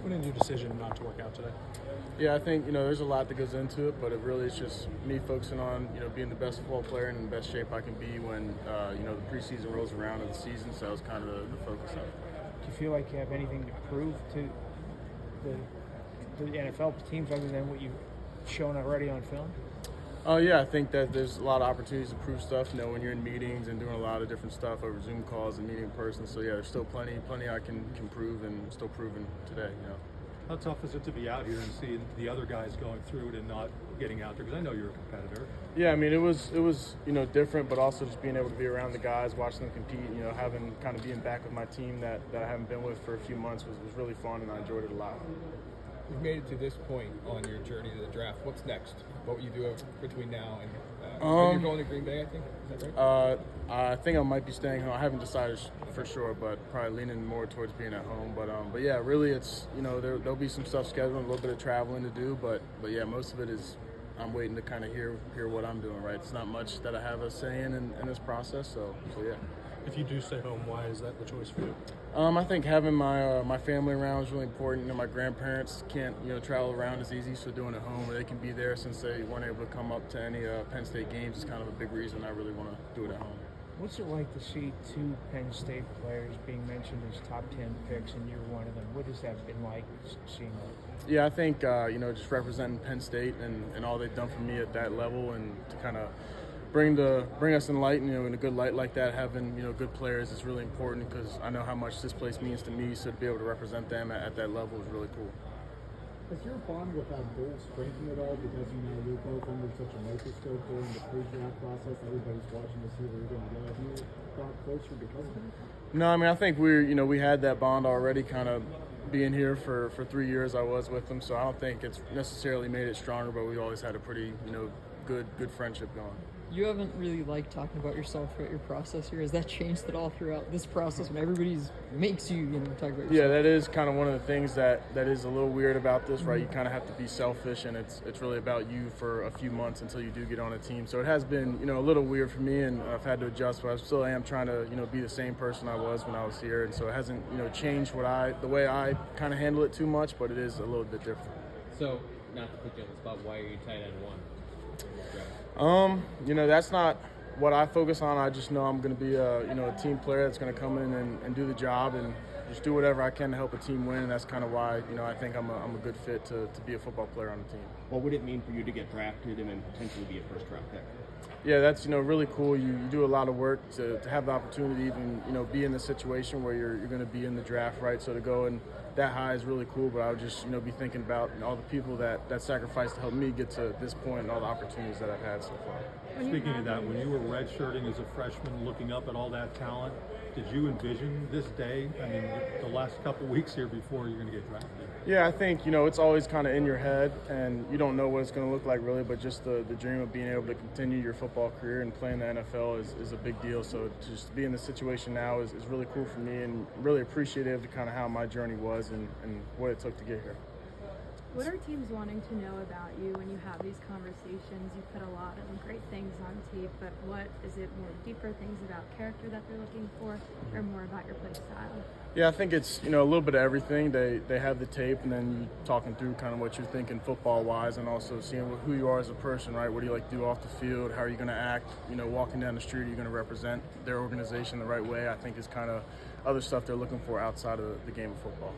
What went into your decision not to work out today? Yeah, I think, there's a lot that goes into it, but it really is just me focusing on, being the best football player and in the best shape I can be when, the preseason rolls around of the season. So that was kind of the focus of it. Do you feel like you have anything to prove to the NFL teams other than what you've shown already on film? Yeah, I think that there's a lot of opportunities to prove stuff, when you're in meetings and doing a lot of different stuff over Zoom calls and meeting in person. So, yeah, there's still plenty I can prove and still proving today, How tough is it to be out here and see the other guys going through it and not getting out there? Because I know you're a competitor. Yeah, I mean, it was different, but also just being able to be around the guys, watching them compete, having kind of being back with my team that I haven't been with for a few months was really fun, and I enjoyed it a lot. You've made it to this point on your journey to the draft. What's next? What will you do between now and you're going to Green Bay, I think? Is that right? I think I might be staying home. I haven't decided for sure, but probably leaning more towards being at home. But yeah, really, it's there'll be some stuff scheduled, a little bit of traveling to do, but yeah, most of it is I'm waiting to kind of hear what I'm doing. Right, it's not much that I have a say in this process. So yeah. If you do stay home, why is that the choice for you? I think having my family around is really important. My grandparents can't travel around as easy, so doing it at home where they can be there since they weren't able to come up to any Penn State games is kind of a big reason I really want to do it at home. What's it like to see two Penn State players being mentioned as top 10 picks and you're one of them? What has that been like seeing that? Yeah, I think just representing Penn State and all they've done for me at that level, and to kind of bring us in light, in a good light like that, having good players is really important because I know how much this place means to me. So to be able to represent them at that level is really cool. Has your bond with that bull strengthened at all because you're both under such a microscope during the pre-draft process? Everybody's watching to see where you're going to go. Have you got closer because of it? No, I mean, I think we had that bond already, kind of being here for 3 years I was with them. So I don't think it's necessarily made it stronger, but we always had a pretty good friendship going. You haven't really liked talking about yourself throughout your process here. Has that changed at all throughout this process when everybody makes you, talk about yourself? Yeah, that is kind of one of the things that is a little weird about this, right? You kind of have to be selfish, and it's really about you for a few months until you do get on a team. So it has been, a little weird for me, and I've had to adjust, but I still am trying to, be the same person I was when I was here. And so it hasn't, changed the way I kind of handle it too much, but it is a little bit different. So, not to put you on the spot, why are you tight end one? That's not what I focus on. I just know I'm going to be a team player that's going to come in and do the job and just do whatever I can to help a team win. And that's kind of why, I think I'm a good fit to be a football player on the team. What would it mean for you to get drafted and then potentially be a first-round pick? Yeah, that's, really cool. You do a lot of work to have the opportunity to even, be in the situation where you're going to be in the draft, right? So to go and that high is really cool, but I would just, be thinking about all the people that sacrificed to help me get to this point and all the opportunities that I've had so far. Speaking of that, when you were redshirting as a freshman, looking up at all that talent, did you envision this day? I mean, the last couple weeks here before you're going to get drafted. Yeah, I think, it's always kind of in your head, and you don't know what it's going to look like really, but just the dream of being able to continue your football career and playing the NFL is a big deal. So just to be in this situation now is really cool for me, and really appreciative to kind of how my journey was and what it took to get here. What are teams wanting to know about you when you have these conversations? You put a lot of great things on tape, but what is it more deeper things about character that they're looking for, or more about your play style? Yeah, I think it's, a little bit of everything. They have the tape, and then you talking through kind of what you're thinking football-wise, and also seeing who you are as a person, right? What do you like to do off the field? How are you going to act? Walking down the street, are you going to represent their organization the right way? I think is kind of other stuff they're looking for outside of the game of football.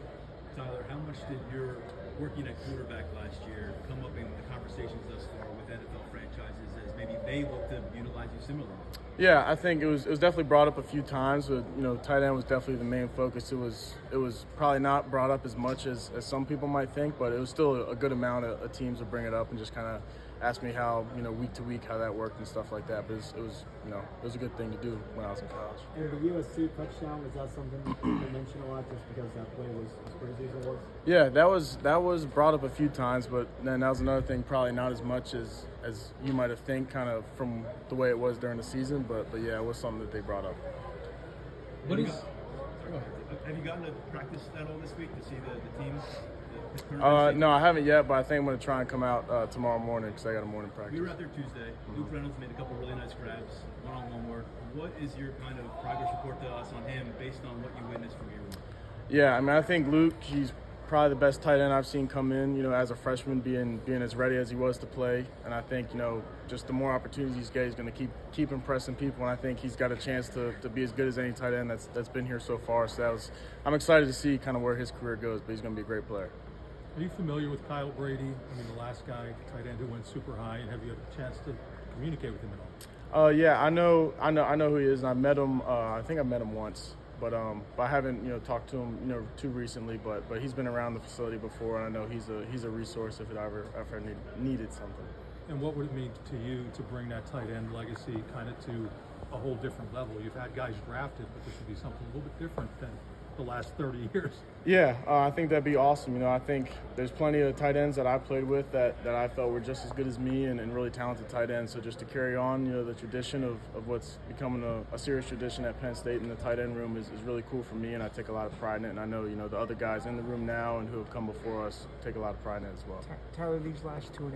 Tyler, how much did your working at quarterback last year come up in the conversations thus far with NFL franchises as maybe they look to utilize you similarly? Yeah, I think it was definitely brought up a few times, but tight end was definitely the main focus. It was probably not brought up as much as some people might think, but it was still a good amount of teams would bring it up and just kind of ask me how week to week how that worked and stuff like that. But it was a good thing to do when I was in college. And the USC touchdown, was that something that people mentioned a lot just because that play was as crazy as it was? Yeah, that was brought up a few times, but then that was another thing, probably not as much as you might have think, kind of from the way it was during the season. But yeah, it was something that they brought up. Have you gotten to practice at all this week to see the team? No, I haven't yet, but I think I'm going to try and come out tomorrow morning because I got a morning practice. We were out there Tuesday. Luke Reynolds made a couple really nice grabs, one-on-one work. What is your kind of progress report to us on him based on what you witnessed from your room? Yeah, I mean, I think Luke, he's probably the best tight end I've seen come in, as a freshman, being as ready as he was to play. And I think, just the more opportunities he's getting, he's going to keep impressing people. And I think he's got a chance to be as good as any tight end that's been here so far. So I'm excited to see kind of where his career goes, but he's going to be a great player. Are you familiar with Kyle Brady? I mean, the last guy, tight end who went super high, and have you had a chance to communicate with him at all? Yeah, I know who he is, and I met him. I think I met him once, but I haven't talked to him too recently. But he's been around the facility before, and I know he's a resource if it ever needed something. And what would it mean to you to bring that tight end legacy kind of to a whole different level? You've had guys drafted, but this would be something a little bit different than the last 30 years. Yeah, I think that'd be awesome. I think there's plenty of tight ends that I played with that I felt were just as good as me and really talented tight ends. So just to carry on, the tradition of what's becoming a serious tradition at Penn State in the tight end room is really cool for me, and I take a lot of pride in it. And I know, the other guys in the room now and who have come before us take a lot of pride in it as well. Tyler, these last 2.5,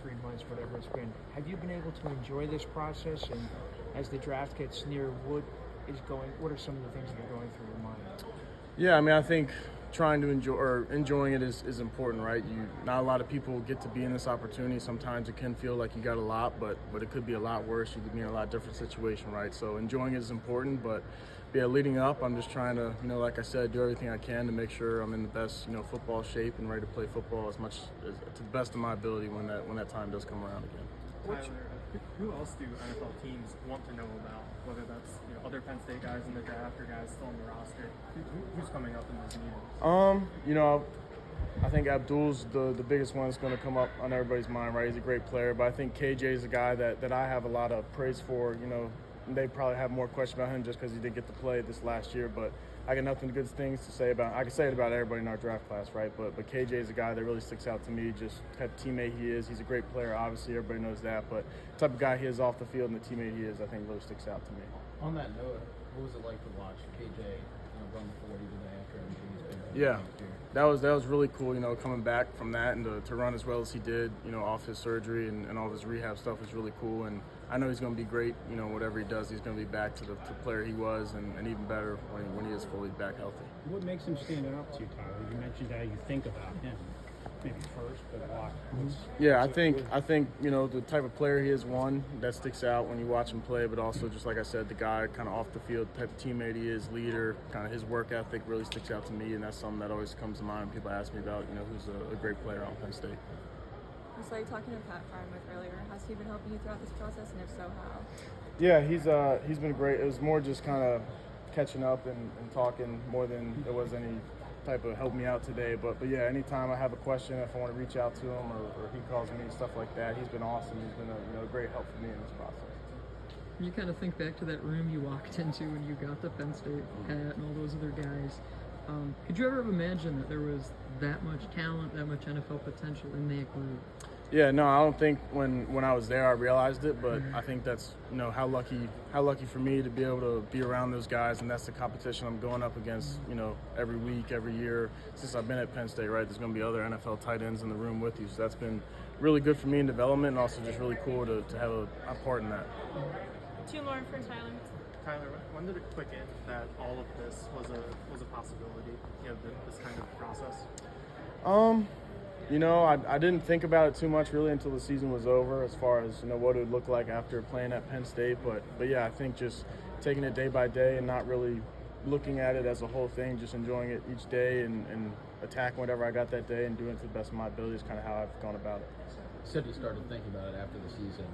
3 months, whatever it's been, have you been able to enjoy this process? And as the draft gets near, what are some of the things that are going through your mind? Yeah, I think trying to enjoying it is important, right? Not a lot of people get to be in this opportunity. Sometimes it can feel like you got a lot, but it could be a lot worse. You could be in a lot different situation, right? So enjoying it is important, but leading up, I'm just trying to, like I said, do everything I can to make sure I'm in the best, football shape and ready to play football as much as to the best of my ability when that time does come around again. Tyler, who else do NFL teams want to know about? Whether that's other Penn State guys in the draft or guys still on the roster, who's coming up in those meetings? I think Abdul's the biggest one that's going to come up on everybody's mind, right? He's a great player, but I think KJ is a guy that I have a lot of praise for. They probably have more questions about him just because he didn't get to play this last year, but I got nothing good things to say about. I can say it about everybody in our draft class, right? But KJ is a guy that really sticks out to me. Just the type of teammate he is. He's a great player, obviously everybody knows that. But the type of guy he is off the field and the teammate he is, I think really sticks out to me. On that note, what was it like to watch KJ run the 40 today after everything? Yeah, that was really cool. Coming back from that and to run as well as he did, off his surgery and all of his rehab stuff was really cool. And I know he's going to be great. Whatever he does, he's going to be back to the player he was, and even better when he is fully back healthy. What makes him stand out to you, Tyler? You mentioned how you think about him, maybe first, but a lot. Yeah, I think the type of player he is, one that sticks out when you watch him play, but also just like I said, the guy kind of off the field, the type of teammate he is, leader, kind of his work ethic really sticks out to me, and that's something that always comes to mind when people ask me about who's a great player on Penn State. So you're talking to Pat Frymouth earlier. Has he been helping you throughout this process, and if so, how? Yeah, he's been great. It was more just kind of catching up and talking more than there was any type of help me out today. But yeah, anytime I have a question, if I want to reach out to him or he calls me, stuff like that, he's been awesome. He's been a great help for me in this process. You kind of think back to that room you walked into when you got to Penn State, Pat and all those other guys. Could you ever imagine that there was that much talent, that much NFL potential in that group? Yeah, no, I don't think when I was there I realized it, but I think that's how lucky for me to be able to be around those guys, and that's the competition I'm going up against every week, every year since I've been at Penn State. Right, there's going to be other NFL tight ends in the room with you, so that's been really good for me in development, and also just really cool to have a part in that. Two more for Tyler. Tyler, when did it click in that all of this was a possibility? This kind of process. I didn't think about it too much really until the season was over, as far as what it would look like after playing at Penn State. But yeah, I think just taking it day by day and not really looking at it as a whole thing, just enjoying it each day and attacking whatever I got that day and doing it to the best of my ability is kind of how I've gone about it. You said you started thinking about it after the season.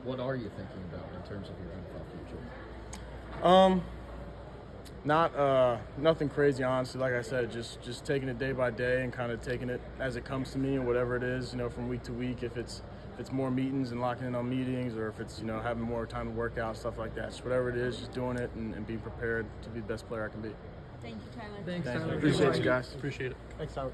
What are you thinking about in terms of your NFL future? Nothing crazy, honestly. Like I said, just taking it day by day and kind of taking it as it comes to me, and whatever it is, from week to week. If it's more meetings and locking in on meetings, or if it's having more time to work out, stuff like that. Just whatever it is, just doing it and being prepared to be the best player I can be. Thank you, Tyler. Thanks, Tyler. Appreciate you guys. Appreciate it. Thanks, Tyler.